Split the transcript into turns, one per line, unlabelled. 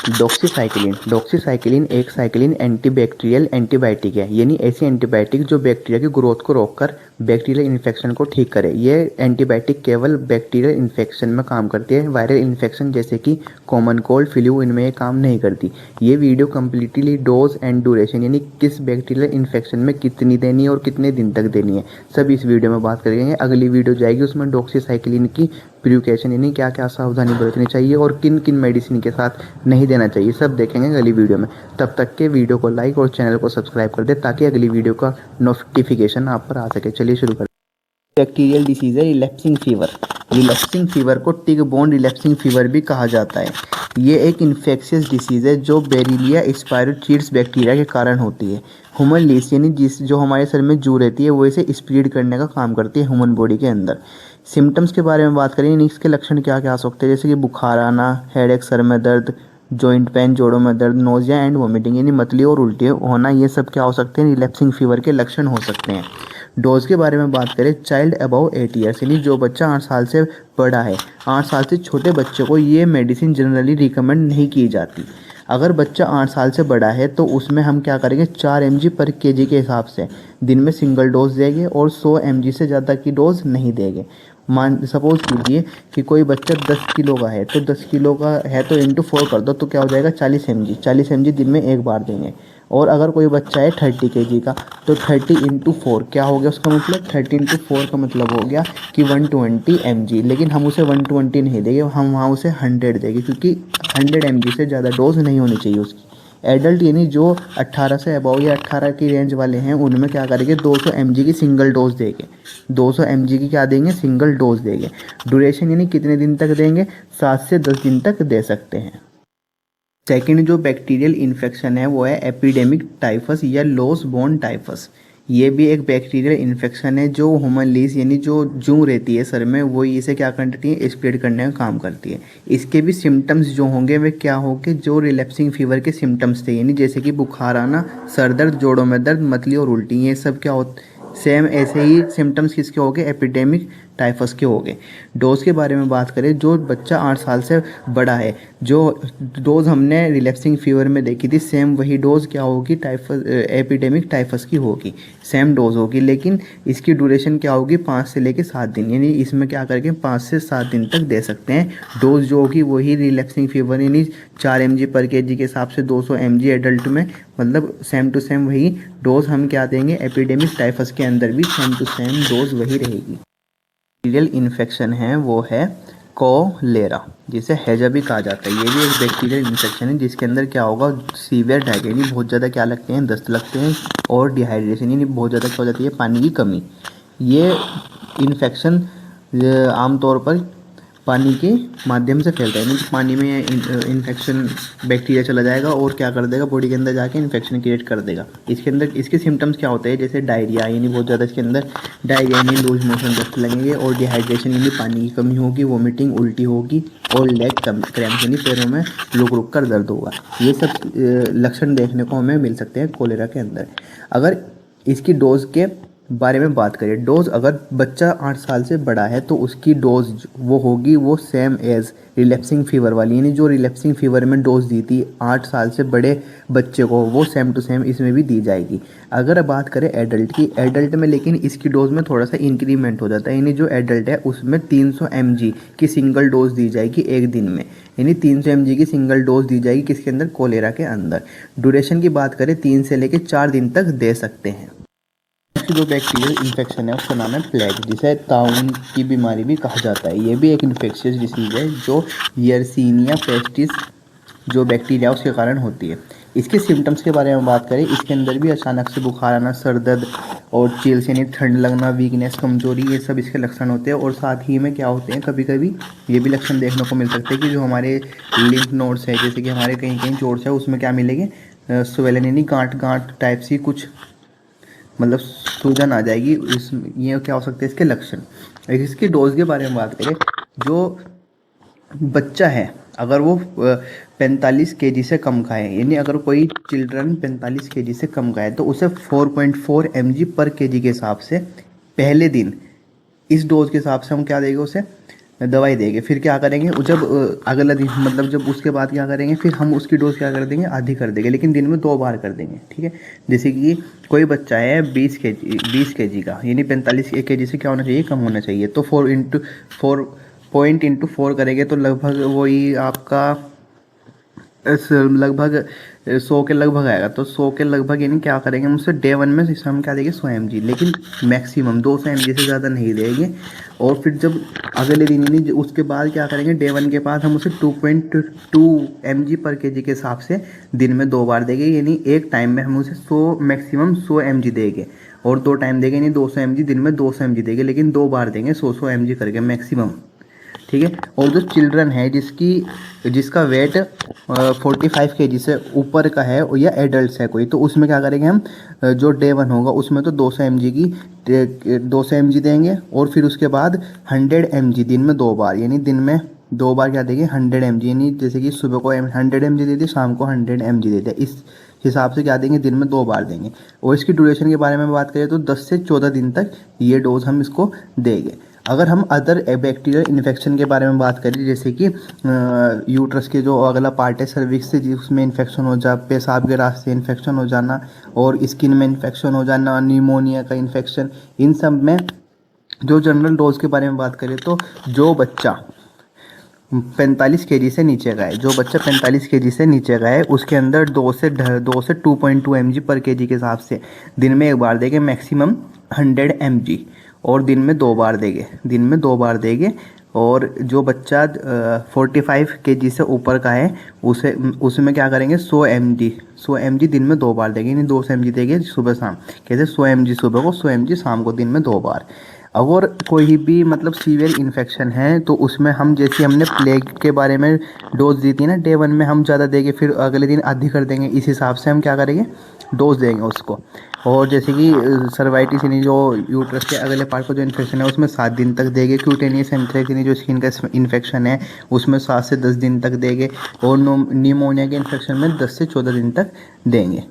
Doxycycline एक cyclin antibacterial antibiotic है, यानी ऐसी एंटीबायोटिक जो बैक्टीरिया की ग्रोथ को रोककर बैक्टीरियल इन्फेक्शन को ठीक करे। ये एंटीबायोटिक केवल बैक्टीरियल इन्फेक्शन में काम करती है, वायरल इन्फेक्शन जैसे कि कॉमन कोल्ड, फ्लू, इनमें ये काम नहीं करती। ये video completely dose and duration यानी किस बैक्टीरियल इन्फेक्शन में कितनी देनी है और कितने दिन तक देनी है, सब इस वीडियो में बात करेंगे। अगली वीडियो जाएगी उसमें डॉक्सीसाइक्लिन की प्रिकॉशन यानी क्या क्या सावधानी बरतनी चाहिए और किन किन मेडिसिन के साथ नहीं देना चाहिए, सब देखेंगे अगली वीडियो में। तब तक के वीडियो को लाइक और चैनल को सब्सक्राइब कर दे ताकि अगली वीडियो का नोटिफिकेशन आप पर आ सके। चलिए शुरू कर। बैक्टीरियल डिसीज है रिलैप्सिंग फीवर। रिलैप्सिंग फीवर को टिक बोन रिलैप्सिंग फीवर भी कहा जाता है। ये एक इन्फेक्शियस डिसीज़ है जो बेरिलिया स्पायरोचीट्स बैक्टीरिया के कारण होती है। ह्यूमन लीस यानी जो हमारे शरीर में जू रहती है वो इसे स्प्रेड करने का काम करती है ह्यूमन बॉडी के अंदर। सिम्टम्स के बारे में बात करें यानी इसके लक्षण क्या क्या आ सकते हैं, जैसे कि बुखार आना, हेडेक, सर में दर्द, जॉइंट पेन, जोड़ों में दर्द, नोजिया एंड वोमिटिंग यानी मतली और उल्टी होना, ये सब क्या हो सकते हैं, रिलैप्सिंग फीवर के लक्षण हो सकते हैं। डोज के बारे में बात करें, चाइल्ड अबव 8 ईयर्स यानी जो बच्चा 8 साल से बड़ा है, 8 साल से छोटे बच्चे को ये मेडिसिन जनरली रिकमेंड नहीं की जाती। अगर बच्चा 8 साल से बड़ा है तो उसमें हम क्या करेंगे, 4 mg पर kg के हिसाब से दिन में सिंगल डोज देंगे और 100 mg से ज़्यादा की डोज नहीं देंगे। सपोज कीजिए कि कोई बच्चा 10 किलो का है तो 10 किलो का है तो इंटू 4 कर दो तो क्या हो जाएगा, 40 mg। 40 mg दिन में एक बार देंगे। और अगर कोई बच्चा है 30 kg का तो 30 इंटू 4 क्या हो गया, उसका मतलब 30 इंटू 4 का मतलब हो गया कि 120 mg। लेकिन हम उसे 120 नहीं देंगे, हम वहाँ उसे 100 देंगे क्योंकि 100 mg से ज़्यादा डोज नहीं होनी चाहिए उसकी। एडल्ट यानी जो 18 से अबव या 18 की रेंज वाले हैं उनमें क्या करेंगे, 200 mg की सिंगल डोज देंगे। 200 mg की क्या देंगे, सिंगल डोज देंगे। ड्यूरेशन यानी कितने दिन तक देंगे, 7 से 10 दिन तक दे सकते हैं। सेकेंड जो बैक्टीरियल इन्फेक्शन है वो है एपिडेमिक टाइफस या लोस बोर्न टाइफस। ये भी एक बैक्टीरियल इन्फेक्शन है जो ह्यूमन लीस यानी जो जूं रहती है सर में वो इसे क्या करती है, स्प्रेड करने का काम करती है। इसके भी सिम्टम्स जो होंगे वे क्या होंगे, जो रिलैप्सिंग फीवर के सिम्टम्स थे यानी जैसे कि बुखार आना, सर दर्द, जोड़ों में दर्द, मतली और उल्टी, ये सब क्या होता सेम ऐसे ही सिम्टम्स किसके हो गए, एपिडेमिक टाइफस के हो गए। डोज के बारे में बात करें, जो बच्चा 8 साल से बड़ा है, जो डोज हमने रिलैप्सिंग फीवर में देखी थी सेम वही डोज क्या होगी, टाइफस एपिडेमिक टाइफस की होगी, सेम डोज होगी। लेकिन इसकी ड्यूरेशन क्या होगी, 5 से लेकर 7 दिन यानी इसमें क्या करके 5 से 7 दिन तक दे सकते हैं। डोज जो होगी वही रिलैप्सिंग फीवर यानी 4 mg पर kg के हिसाब से 200 mg एडल्ट में, मतलब सेम टू सेम वही डोज हम क्या देंगे, एपिडेमिक टाइफस के अंदर भी सेम टू सेम डोज वही रहेगी। बैक्टीरियल इन्फेक्शन है वो है कोलेरा, जिसे हैजा भी कहा जाता है। ये भी एक बैक्टीरियल इन्फेक्शन है जिसके अंदर क्या होगा, सीवियर डायरिया यानी बहुत ज़्यादा क्या लगते हैं, दस्त लगते हैं, और डिहाइड्रेशन यानी बहुत ज़्यादा क्या हो जाती है, पानी की कमी। ये इन्फेक्शन आमतौर पर पानी के माध्यम से फैलता है, यानी पानी में इन्फेक्शन बैक्टीरिया चला जाएगा और क्या कर देगा, बॉडी के अंदर जाके इन्फेक्शन क्रिएट कर देगा। इसके अंदर इसके सिम्टम्स क्या होते हैं, जैसे डायरिया यानी बहुत ज़्यादा इसके अंदर डायरिया यानी लूज मोशन दस्त लगेंगे, और डिहाइड्रेशन यानी पानी की कमी होगी, वोमिटिंग उल्टी होगी, और लेग क्रैम्प यानी पैरों में रुक रुक कर दर्द होगा। ये सब लक्षण देखने को हमें मिल सकते हैं कोलेरा के अंदर। अगर इसकी डोज के बारे में बात करें, डोज अगर बच्चा 8 साल से बड़ा है तो उसकी डोज वो होगी वो सेम एज रिलैप्सिंग फीवर वाली, यानी जो रिलैप्सिंग फीवर में डोज दी थी 8 साल से बड़े बच्चे को वो सेम टू सेम इसमें भी दी जाएगी। अगर बात करें एडल्ट की, एडल्ट में लेकिन इसकी डोज में थोड़ा सा इंक्रीमेंट हो जाता है, यानी जो एडल्ट है उसमें 300 mg की सिंगल डोज दी जाएगी एक दिन में, यानी 300 mg की सिंगल डोज दी जाएगी किसके अंदर, कोलेरा के अंदर। ड्यूरेशन की बात करें 3 से लेकर 4 दिन तक दे सकते हैं। जो बैक्टीरियल इन्फेक्शन है उसका नाम है प्लेग, जिसे ताउन की बीमारी भी कहा जाता है। ये भी एक इन्फेक्शियस डिसीज़ है जो यर्सीनिया पेस्टिस जो बैक्टीरिया उसके कारण होती है। इसके सिम्टम्स के बारे में बात करें, इसके अंदर भी अचानक से बुखार आना, सर दर्द और चिल्स यानी ठंड लगना, वीकनेस, कमजोरी, ये सब इसके लक्षण होते हैं। और साथ ही में क्या होते हैं, कभी कभी ये भी लक्षण देखने को मिल सकते हैं कि जो हमारे लिम्फ नोड्स है, जैसे कि हमारे कहीं कहीं चोट्स है, उसमें क्या मिलेंगे, स्वेलन यानी गांठ गांठ टाइप सी कुछ मतलब सूजन आ जाएगी। इस ये क्या हो सकते हैं इसके लक्षण। इसकी डोज के बारे में बात करें, जो बच्चा है अगर वो 45 kg से कम खाए, यानी अगर कोई चिल्ड्रन 45 kg से कम खाए तो उसे 4.4 mg पर kg के हिसाब से पहले दिन इस डोज के हिसाब से हम क्या देंगे उसे, दवाई देंगे। फिर क्या करेंगे, जब अगला दिन मतलब जब उसके बाद क्या करेंगे, फिर हम उसकी डोज क्या कर देंगे, आधी कर देंगे, लेकिन दिन में 2 बार कर देंगे। ठीक है, जैसे कि कोई बच्चा है 20 kg का, यानी 45 kg से क्या होना चाहिए, कम होना चाहिए। तो 4 करेंगे तो लगभग वही आपका लगभग 100 के लगभग आएगा। तो 100 के लगभग यानी क्या करेंगे हम उससे डे 1 में हम क्या देंगे 100 mg, लेकिन मैक्सिमम 200 mg से ज़्यादा नहीं देंगे। और फिर जब अगले दिन यानी उसके बाद क्या करेंगे, डे 1 के बाद हम उसे 2.2 mg/kg के हिसाब से दिन में 2 बार देंगे, यानी एक टाइम में हम उसे 100 मैक्सिमम 100 mg देंगे, और 2 टाइम देंगे यानी 200 mg, दिन में 200 mg देंगे, लेकिन 2 बार देंगे 100 mg करके मैक्सिमम। ठीक है, और जो चिल्ड्रन है जिसका वेट 45 kg से ऊपर का है या एडल्ट है कोई, तो उसमें क्या करेंगे हम, जो डे 1 होगा उसमें तो 200 mg देंगे, और फिर उसके बाद 100 mg दिन में 2 बार, यानी दिन में 2 बार क्या देंगे 100 mg, यानी जैसे कि सुबह को 100 mg दे दिए, शाम को 100 mg दे दिया, इस हिसाब से क्या देंगे, दिन में 2 बार देंगे। और इसकी ड्यूरेशन के बारे में बात करें तो 10 से 14 दिन तक ये डोज हम इसको देंगे। अगर हम अदर बैक्टीरियल इन्फेक्शन के बारे में बात करें, जैसे कि यूट्रस के जो अगला पार्ट है सर्विक्स से, जिसमें इन्फेक्शन हो जा, पेशाब के रास्ते इन्फेक्शन हो जाना, और स्किन में इन्फेक्शन हो जाना, निमोनिया का इन्फेक्शन, इन सब में जो जनरल डोज के बारे में बात करें तो जो बच्चा 45 kg से नीचे का है, 45 kg से नीचे का है, उसके अंदर 2 से 2.2 mg/kg के हिसाब से दिन में 1 बार देंगे, मैक्सिमम 100 mg, और दिन में 2 बार देंगे। और जो बच्चा 45 kg से ऊपर का है उसमें क्या करेंगे 100 mg दिन में 2 बार देंगे, यानी 200 mg देंगे सुबह शाम। कैसे 100 mg सुबह को, 100 mg शाम को, दिन में 2 बार। अगर कोई भी मतलब सीवियर इन्फेक्शन है तो उसमें हम, जैसे हमने प्लेग के बारे में डोज दी थी ना, डे 1 में हम ज़्यादा देंगे, फिर अगले दिन आधी कर देंगे, इस हिसाब से हम क्या करेंगे डोज देंगे उसको। और जैसे कि सर्वाइटिस यानी जो यूट्रस के अगले पार्ट का जो इन्फेक्शन है उसमें 7 दिन तक देंगे। क्यूटेनियस एंथ्रेक्स यानी जो स्किन का इन्फेक्शन है उसमें 7 से 10 दिन तक देंगे। और निमोनिया के इन्फेक्शन में 10 से 14 दिन तक देंगे।